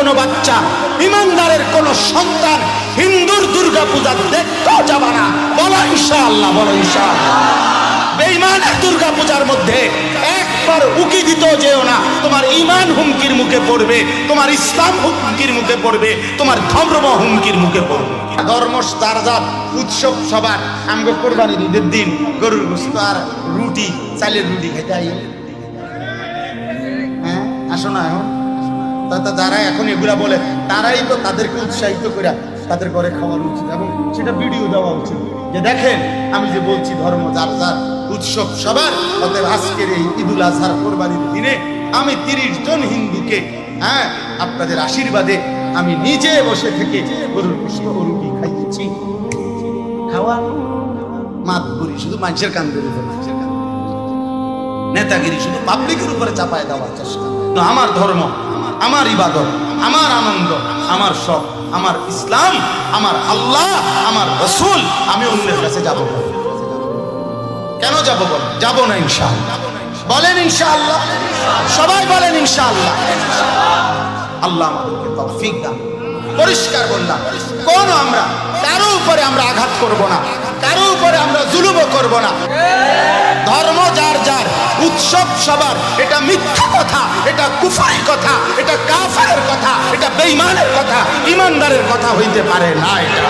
কোনো বাচ্চা, ইমানদারের কোনো সন্তান হিন্দুর দুর্গা পূজা দেখতেও যাবে না। বলো ইনশাআল্লাহ, বলো ইনশাআল্লাহ। বেঈমানের দুর্গা পূজার মধ্যে একবার উকি দিতেও যেও না, তোমার ঈমান হুমকির মুখে পড়বে, তোমার ইসলাম হুমকির মুখে পড়বে, তোমার ধর্ম হুমকির মুখে পড়বে। ধর্ম তারজাত উৎসব সবার আমগো কোরবানির ঈদের দিন গরুর গোশত আর রুটি, চালের রুটি খাইতে আই। হ্যাঁ আসো না এখন তা যারা এখন এগুলা বলে তারাই তো তাদেরকে উৎসাহিত করে তাদের ঘরে খাওয়ার উচিত এবং সেটা ভিডিও দেওয়া উচিত যে দেখেন আমি যে বলছি ধর্ম যার যার উৎসব সবার। অতএব আজকের এই ঈদুল আজহার কোরবানির দিনে আমি 30 জন হিন্দুকে আপনাদের আশীর্বাদে আমি নিজে বসে থেকে গরুর গোশত ও রুটি খাইয়েছি। খাওয়া মাতবুরি শুধু মানুষের কান ধরে, নেতাগিরি শুধু পাবলিকের উপরে চাপায় দেওয়ার চেষ্টা। আমার ধর্ম, আমার ইবাদত, আমার আনন্দ, আমার শখ, আমার ইসলাম, আমার আল্লাহ, আমার রাসূল, আমি অন্যের কাছে যাব কেন? যাব বলেন? যাব না ইনশাআল্লাহ। বলেন ইনশাআল্লাহ, সবাই বলেন ইনশাআল্লাহ। আল্লাহ আমাদেরকে তৌফিক দান। পরিষ্কার বললাম, কোন আমরা কারো উপরে আমরা আঘাত করব না, কারো উপরে আমরা জুলুমও করব না। ধর্ম যার যার, উৎসব সবার, এটা মিথ্যা কথা, এটা কুফরি কথা, এটা কাফেরের কথা, এটা বেঈমানের কথা, ঈমানদারের কথা হইতে পারে না। এটা